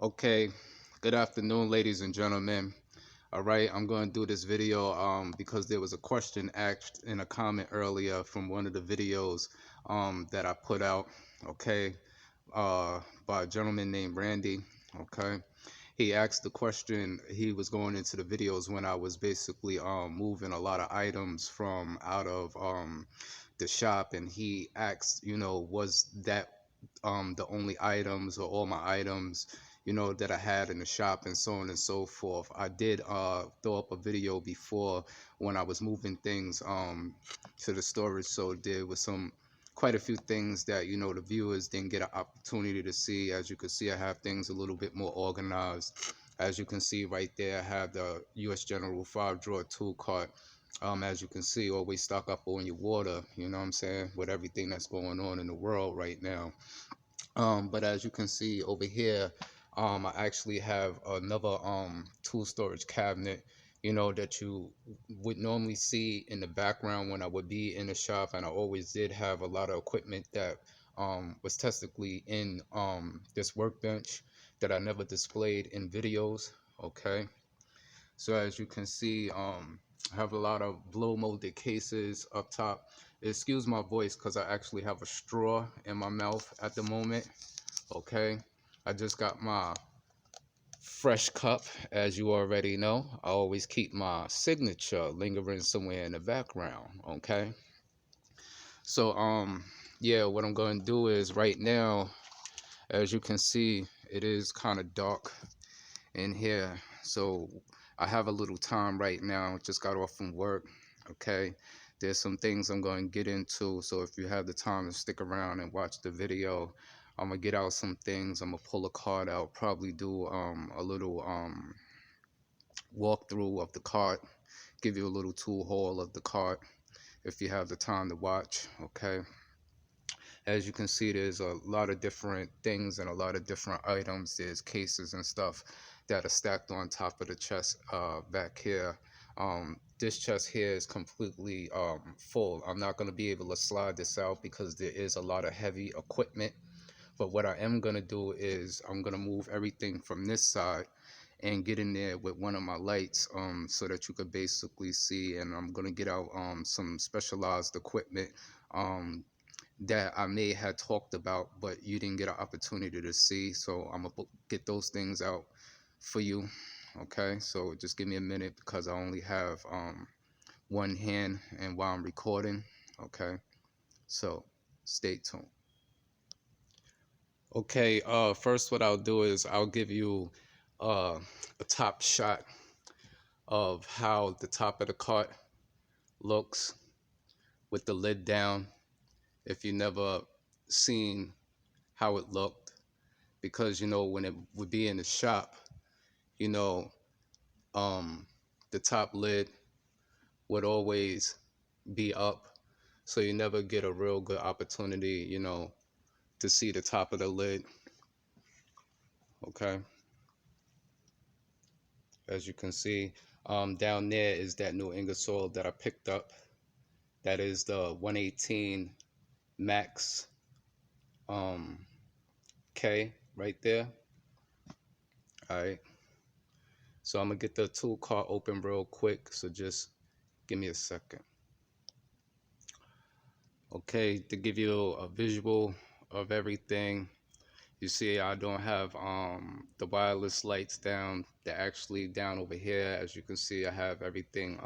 Okay, good afternoon, ladies and gentlemen. All right, I'm going to do this video because there was a question asked in a comment earlier from one of the videos that I put out, okay, by a gentleman named Randy, okay. He asked the question. He was going into the videos when I was basically moving a lot of items from out of the shop, and he asked, was that the only items or all my items, that I had in the shop, and so on and so forth. I did throw up a video before when I was moving things to the storage, so there was quite a few things that the viewers didn't get an opportunity to see. As you can see, I have things a little bit more organized. As you can see right there, I have the usgeneral 5-drawer tool cart. As you can see, always stock up on your water, you know what I'm saying, with everything that's going on in the world right now. But as you can see over here, I actually have another tool storage cabinet, that you would normally see in the background when I would be in the shop. And I always did have a lot of equipment that was technically in this workbench that I never displayed in videos. Okay, so as you can see, I have a lot of blow molded cases up top. Excuse my voice because I actually have a straw in my mouth at the moment. Okay, I just got my fresh cup. As you already know, I always keep my signature lingering somewhere in the background. Okay, so yeah, what I'm going to do is right now, as you can see, it is kind of dark in here, so I have a little time right now. Just got off from work. Okay, there's some things I'm going to get into, so if you have the time to stick around and watch the video, I'm gonna get out some things. I'm gonna pull a card out, probably do a little walkthrough of the cart, give you a little tool haul of the cart if you have the time to watch. Okay, as you can see, there's a lot of different things and a lot of different items. There's cases and stuff that are stacked on top of the chest back here. This chest here is completely full. I'm not going to be able to slide this out because there is a lot of heavy equipment. But what I am going to do is I'm going to move everything from this side and get in there with one of my lights so that you could basically see. And I'm going to get out some specialized equipment um, that I may have talked about, but you didn't get an opportunity to see. So I'm going to get those things out for you. Okay, so just give me a minute because I only have one hand and while I'm recording. Okay, so stay tuned. Okay, first what I'll do is I'll give you a top shot of how the top of the cart looks with the lid down, if you never seen how it looked, because when it would be in the shop, you know the top lid would always be up, so you never get a real good opportunity to see the top of the lid. Okay, as you can see, down there is that new Ingersoll that I picked up. That is the 118 Max K right there. All right, so I'm gonna get the tool cart open real quick, so just give me a second. Okay, to give you a visual of everything, you see I don't have the wireless lights down. They're actually down over here. As you can see, I have everything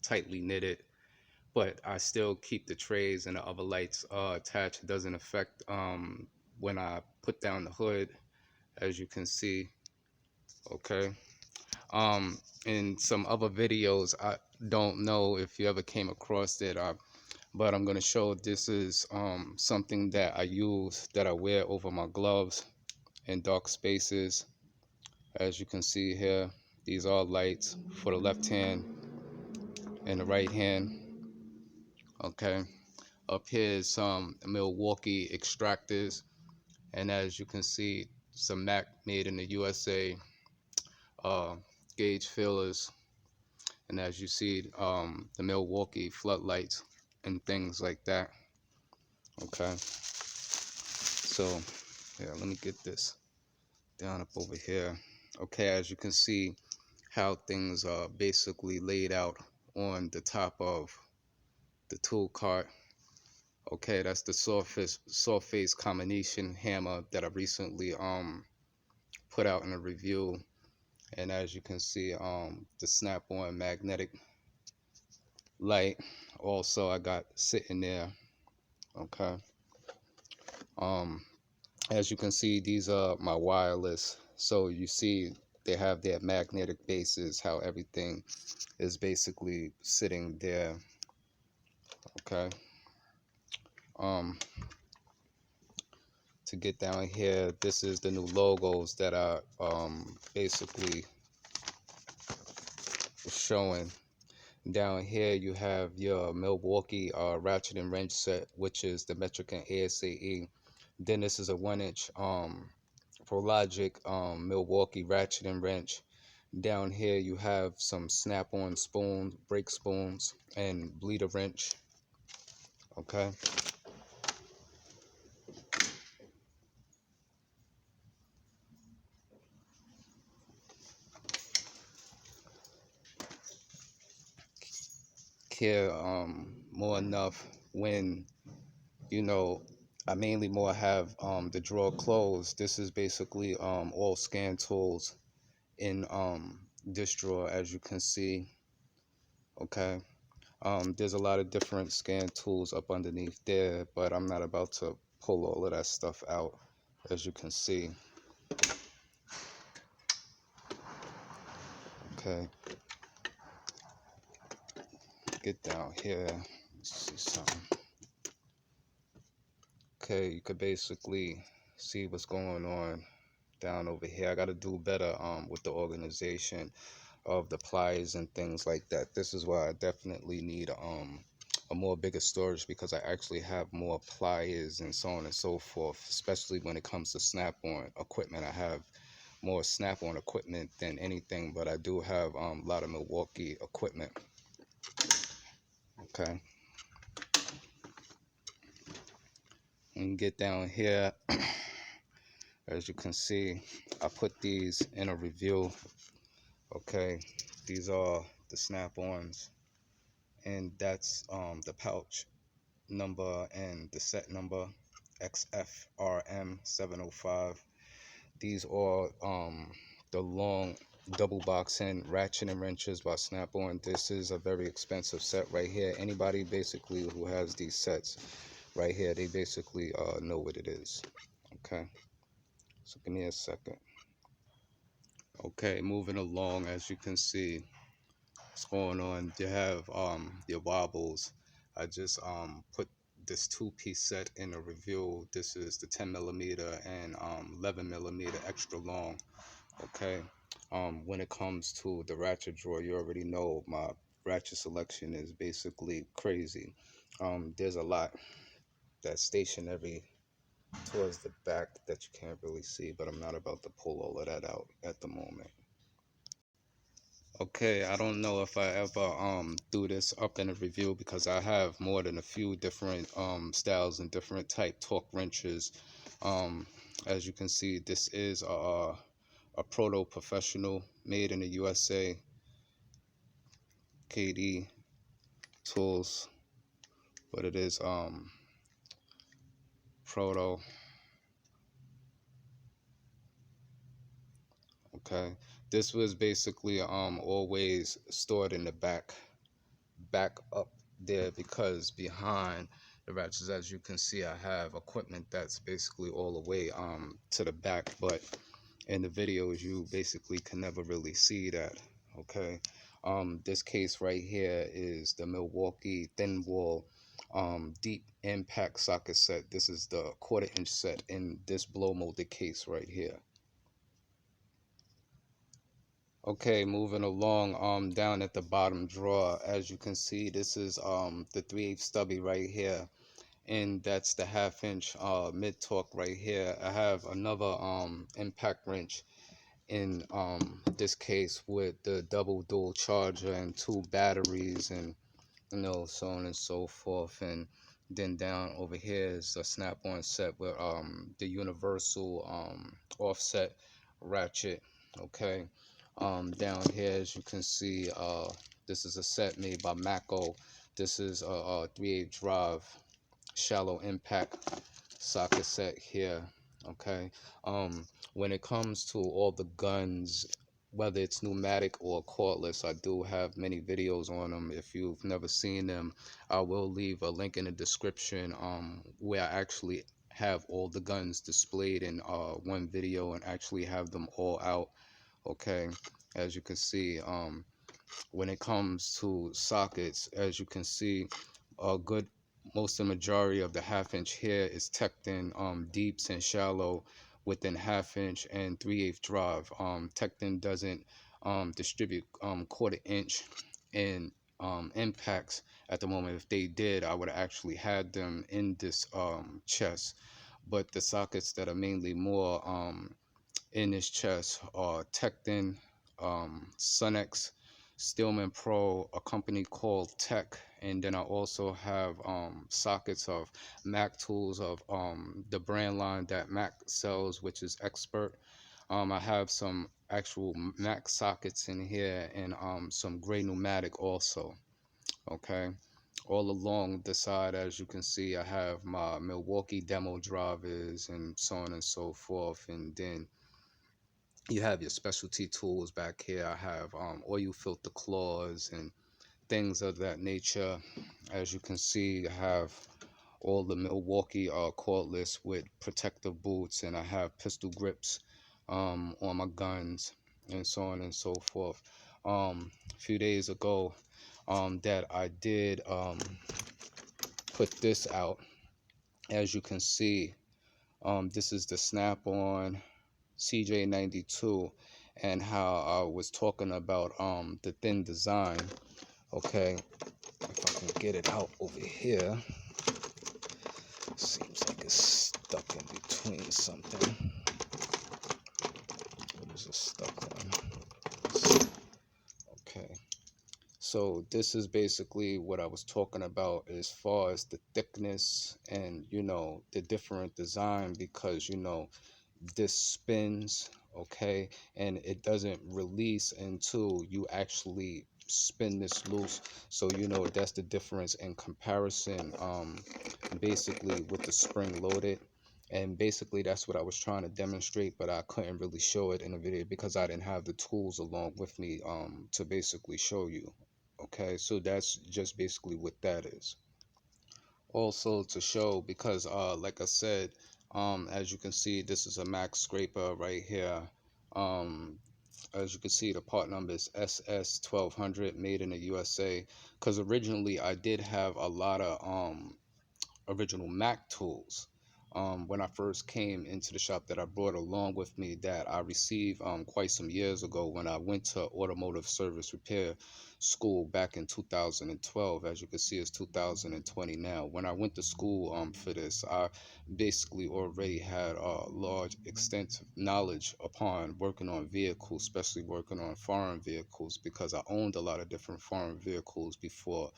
tightly knitted, but I still keep the trays and the other lights attached. It doesn't affect when I put down the hood, as you can see. Okay, in some other videos, I don't know if you ever came across it, but I'm going to show this is something that I use, that I wear over my gloves in dark spaces. As you can see here, these are lights for the left hand and the right hand. Okay, up here is some Milwaukee extractors, and as you can see, some Mac made in the USA gauge fillers, and as you see, the Milwaukee floodlights and things like that. Okay, so yeah, let me get this down up over here. Okay, as you can see how things are basically laid out on the top of the tool cart. Okay, that's the soft face combination hammer that I recently put out in a review. And as you can see, the snap-on magnetic light also I got sitting there. Okay, as you can see, these are my wireless. So you see they have their magnetic bases, how everything is basically sitting there. Okay, to get down here, this is the new logos that I basically showing. Down here you have your Milwaukee ratchet and wrench set, which is the metric and ASAE. Then this is a 1-inch ProLogic Milwaukee ratchet and wrench. Down here you have some snap-on spoons, brake spoons, and bleeder wrench. Okay. Care more enough when, you know, I mainly more have the drawer closed. This is basically all scan tools in this drawer, as you can see. Okay, there's a lot of different scan tools up underneath there, but I'm not about to pull all of that stuff out, as you can see. Okay, get down here. Let's see something. Okay, you could basically see what's going on down over here. I got to do better with the organization of the pliers and things like that. This is why I definitely need a more bigger storage, because I actually have more pliers and so on and so forth, especially when it comes to snap-on equipment. I have more snap-on equipment than anything, but I do have a lot of Milwaukee equipment. Okay, and get down here. As you can see, I put these in a review. Okay, these are the snap-ons, and that's the pouch number and the set number XFRM705. These are the long double box end ratchet and wrenches by Snap-on. This is a very expensive set right here. Anybody basically who has these sets right here, they basically know what it is. Okay, so give me a second. Okay, moving along, as you can see what's going on. You have your wobbles. I just put this two-piece set in a review. This is the 10mm and 11mm extra long. Okay, when it comes to the ratchet drawer, you already know my ratchet selection is basically crazy. There's a lot that's stationary towards the back that you can't really see, but I'm not about to pull all of that out at the moment. Okay, I don't know if I ever do this up in a review, because I have more than a few different styles and different type torque wrenches. As you can see, this is a Proto Professional, made in the USA. KD tools, but it is Proto. Okay, this was basically always stored in the back up there, because behind the ratchets, as you can see, I have equipment that's basically all the way to the back, but in the videos you basically can never really see that. Okay, this case right here is the Milwaukee thin wall deep impact socket set. This is the 1/4 inch set in this blow molded case right here. Okay, moving along, down at the bottom drawer, as you can see, this is the 3/8 stubby right here, and that's the 1/2 inch mid torque right here. I have another impact wrench in this case with the double dual charger and 2 batteries, and so on and so forth. And then down over here is a snap-on set with the universal offset ratchet. Okay, down here, as you can see, this is a set made by Mako. This is a 3/8 drive shallow impact socket set here. Okay, when it comes to all the guns, whether it's pneumatic or cordless, I do have many videos on them. If you've never seen them, I will leave a link in the description, where I actually have all the guns displayed in one video and actually have them all out. Okay, as you can see, when it comes to sockets, as you can see, a good most of the majority of the 1/2 inch here is Tecton deeps and shallow within 1/2 inch and 3/8 drive. Tecton doesn't distribute 1/4 inch in impacts at the moment. If they did, I would have actually had them in this chest. But the sockets that are mainly more in this chest are Tecton, Sunex, Stillman Pro, a company called Tech, and then I also have sockets of Mac tools of the brand line that Mac sells, which is Expert. I have some actual Mac sockets in here and some gray pneumatic also. Okay, all along the side, as you can see, I have my Milwaukee demo drivers and so on and so forth, and then you have your specialty tools back here. I have oil filter claws and things of that nature. As you can see, I have all the Milwaukee cordless with protective boots, and I have pistol grips on my guns and so on and so forth. A few days ago, that I did put this out. As you can see, this is the snap-on CJ92, and how I was talking about the thin design. Okay, if I can get it out over here. Seems like it's stuck in between something. What is it stuck on? Okay, so this is basically what I was talking about as far as the thickness and, you know, the different design, because, you know, this spins, okay, and it doesn't release until you actually spin this loose. So, you know, that's the difference in comparison, basically with the spring loaded. And basically that's what I was trying to demonstrate, but I couldn't really show it in a video because I didn't have the tools along with me to basically show you. Okay, so that's just basically what that is. Also to show, because like I said, as you can see, this is a Mac scraper right here. As you can see, the part number is SS1200, made in the USA, because originally I did have a lot of original Mac tools when I first came into the shop, that I brought along with me, that I received quite some years ago when I went to automotive service repair school back in 2012. As you can see, it's 2020 now. When I went to school for this, I basically already had a large extensive knowledge upon working on vehicles, especially working on foreign vehicles, because I owned a lot of different foreign vehicles before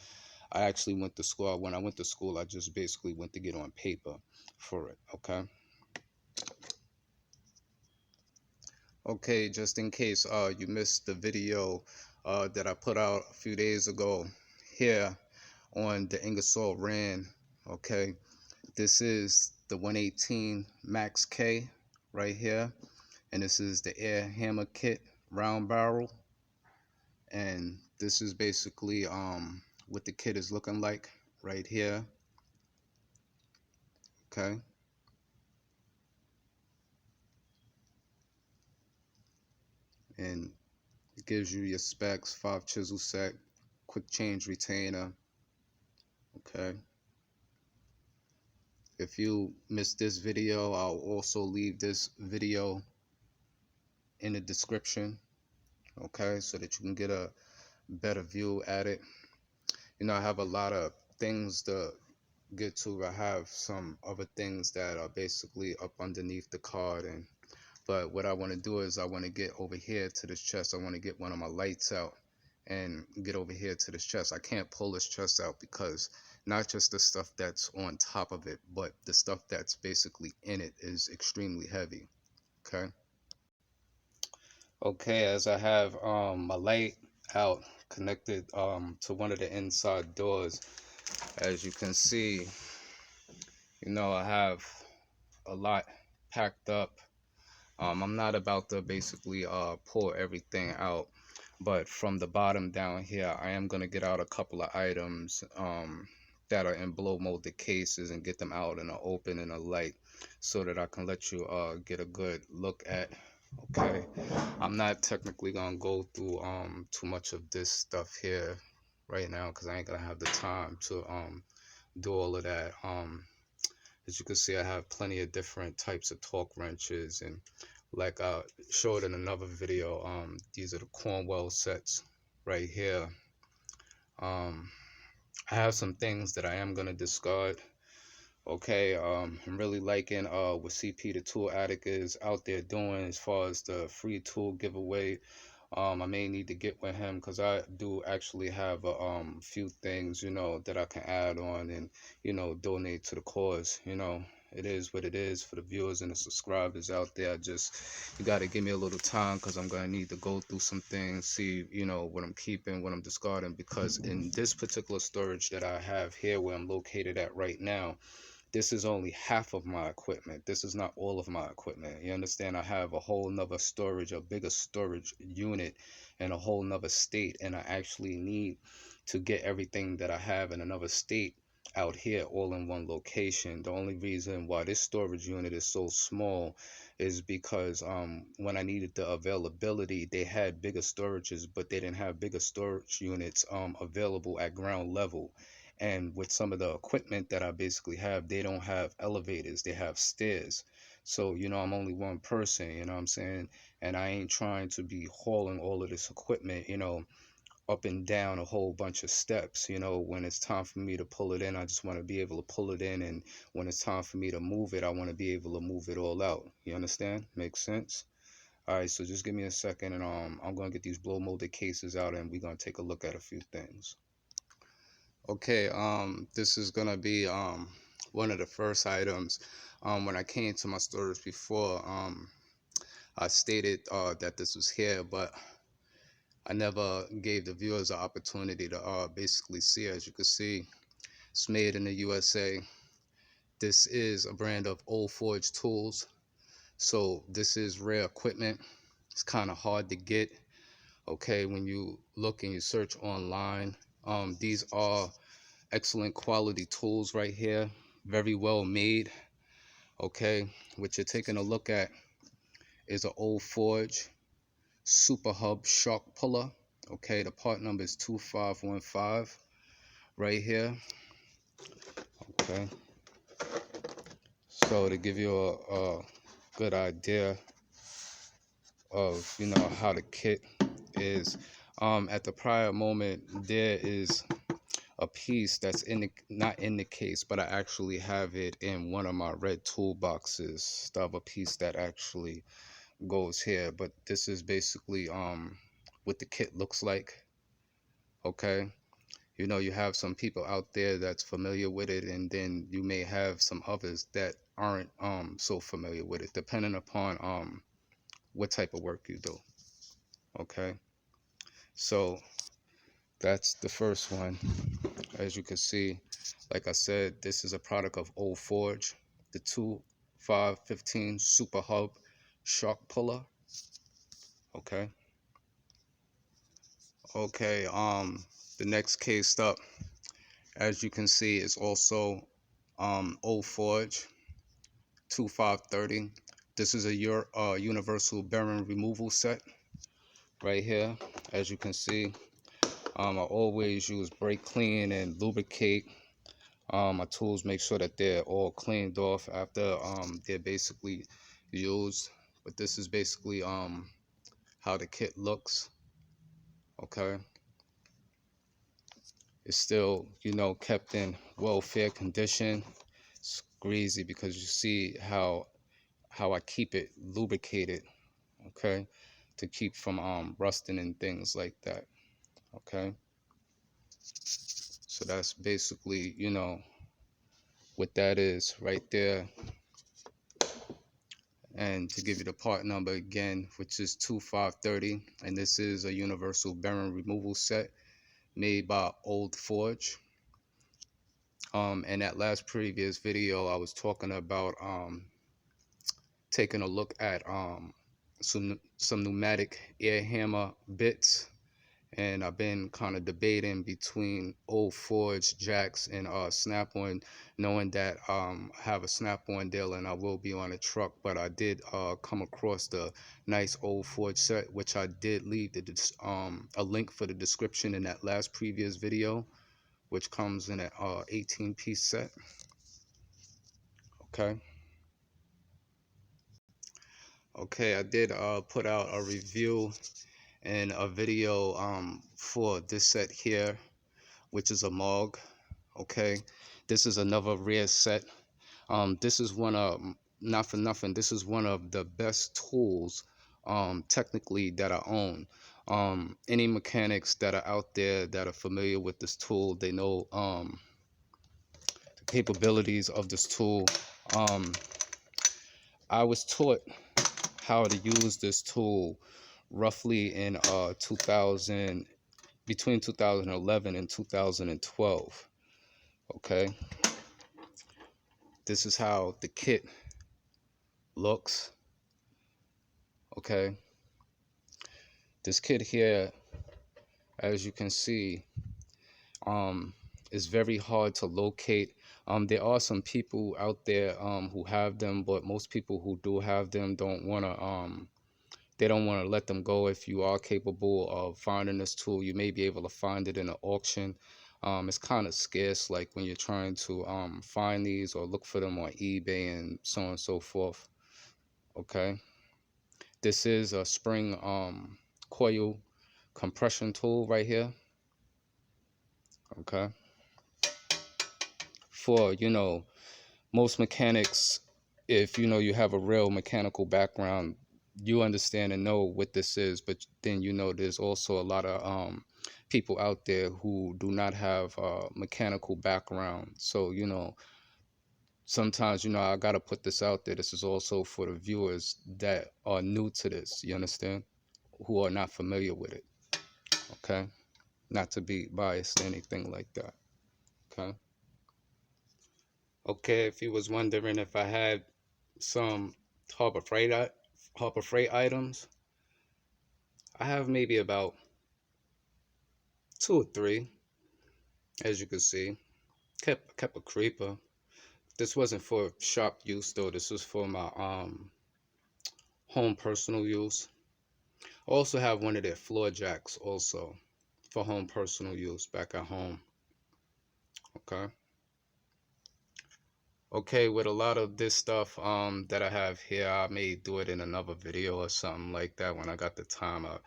I actually went to school. When I went to school, I just basically went to get on paper for it. Okay. Okay, just in case you missed the video that I put out a few days ago here on the Ingersoll Rand. Okay, this is the 118 Max K right here, and this is the air hammer kit round barrel, and this is basically what the kit is looking like right here. Okay, and it gives you your specs: 5 chisel set, quick change retainer. Okay, if you missed this video, I'll also leave this video in the description, okay, so that you can get a better view at it. You know, I have a lot of things to get to. I have some other things that are basically up underneath the card, and but what I want to do is I want to get over here to this chest. I want to get one of my lights out and get over here to this chest. I can't pull this chest out because not just the stuff that's on top of it, but the stuff that's basically in it is extremely heavy. Okay. Okay, as I have my light out connected to one of the inside doors, as you can see, I have a lot packed up. I'm not about to basically pull everything out, but from the bottom down here, I am gonna get out a couple of items that are in blow molded cases and get them out in the open in a light, so that I can let you get a good look at. Okay, I'm not technically gonna go through too much of this stuff here right now because I ain't gonna have the time to do all of that. As you can see, I have plenty of different types of torque wrenches, and like I showed in another video, these are the Cornwell sets right here. I have some things that I am gonna discard. Okay, I'm really liking what CP the Tool Addict is out there doing as far as the free tool giveaway. I may need to get with him because I do actually have a few things, that I can add on and, donate to the cause. It is what it is for the viewers and the subscribers out there. You got to give me a little time because I'm going to need to go through some things, see, what I'm keeping, what I'm discarding, because in this particular storage that I have here where I'm located at right now, this is only half of my equipment. This is not all of my equipment. You understand? I have a whole nother storage, a bigger storage unit in a whole nother state, and I actually need to get everything that I have in another state out here all in one location. The only reason why this storage unit is so small is because when I needed the availability, they had bigger storages, but they didn't have bigger storage units available at ground level. And with some of the equipment that I basically have, they don't have elevators, they have stairs. So, I'm only one person, you know what I'm saying? And I ain't trying to be hauling all of this equipment, up and down a whole bunch of steps. When it's time for me to pull it in, I just want to be able to pull it in. And when it's time for me to move it, I want to be able to move it all out. You understand? Makes sense? All right, so just give me a second, and I'm going to get these blow molded cases out, and we're going to take a look at a few things. Okay, this is gonna be one of the first items. When I came to my storage before, I stated that this was here, but I never gave the viewers an opportunity to basically see. As you can see, it's made in the USA. This is a brand of oldforge tools, so this is rare equipment. It's kind of hard to get. Okay, when you look and you search online, these are excellent quality tools right here, very well made. Okay, what you're taking a look at is an oldforge super hub shark puller. Okay, the part number is 2515 right here. Okay, so to give you a good idea of how the kit is, at the prior moment there is a piece that's not in the case, but I actually have it in one of my red toolboxes. I have a piece that actually goes here, but this is basically what the kit looks like. Okay, you have some people out there that's familiar with it, and then you may have some others that aren't so familiar with it, depending upon what type of work you do. Okay, so that's the first one. As you can see, like I said, this is a product of oldforge, the 2515 super hub shark puller. Okay, the next case up, as you can see, is also oldforge 2530. This is a universal bearing removal set right here. As you can see, I always use brake clean and lubricate my tools, make sure that they're all cleaned off after they're basically used. But this is basically how the kit looks. Okay, it's still kept in well-fair condition. It's greasy because you see how I keep it lubricated, okay, to keep from rusting and things like that. Okay, so that's basically what that is right there. And to give you the part number again, which is 2530, and this is a universal bearing removal set made by oldforge. In that last previous video, I was talking about taking a look at some pneumatic air hammer bits, and I've been kind of debating between old forge jacks and snap-on, knowing that I have a snap-on deal and I will be on a truck. But I did come across the nice old forge set, which I did leave a link for the description in that last previous video, which comes in an 18-piece set. Okay, I did put out a review and a video for this set here, which is a MOOG. Okay, this is another rare set. This is one of, not for nothing, this is one of the best tools technically that I own. Any mechanics that are out there that are familiar with this tool, they know the capabilities of this tool. I was taught how to use this tool roughly in 2000, between 2011 and 2012. Okay, this is how the kit looks. Okay, this kit here, as you can see, is very hard to locate. There are some people out there who have them, but most people who do have them don't want to they don't want to let them go. If you are capable of finding this tool, you may be able to find it in an auction. It's kind of scarce, like when you're trying to find these or look for them on eBay and so on and so forth. Okay, this is a spring coil compression tool right here. Okay, for most mechanics, if you have a real mechanical background, you understand and know what this is. But then there's also a lot of people out there who do not have a mechanical background. So sometimes I gotta put this out there. This is also for the viewers that are new to this, you understand, who are not familiar with it. Okay, not to be biased or anything like that. Okay, if you was wondering if I had some Harbor Freight items, I have maybe about 2 or 3, as you can see. Kept a creeper. This wasn't for shop use though. This was for my home personal use. I also have one of their floor jacks also for home personal use back at home. Okay, with a lot of this stuff that I have here, I may do it in another video or something like that when I got the time. I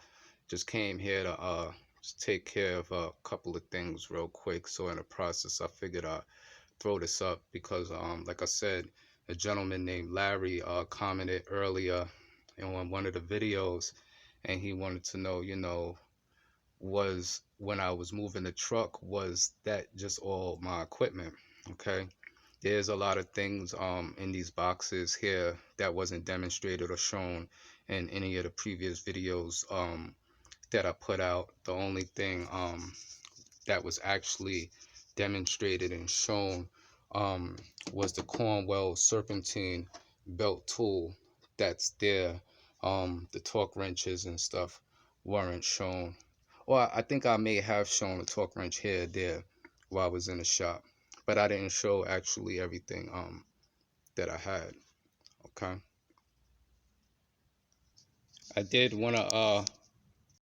just came here to just take care of a couple of things real quick. So in the process, I figured I'd throw this up because like I said, a gentleman named Larry commented earlier in one of the videos, and he wanted to know, was when I was moving the truck, was that just all my equipment? Okay, there's a lot of things in these boxes here that wasn't demonstrated or shown in any of the previous videos that I put out. The only thing that was actually demonstrated and shown was the Cornwell serpentine belt tool that's there. The torque wrenches and stuff weren't shown. Or I think I may have shown a torque wrench here or there while I was in the shop, but I didn't show actually everything that I had. Okay, I did want to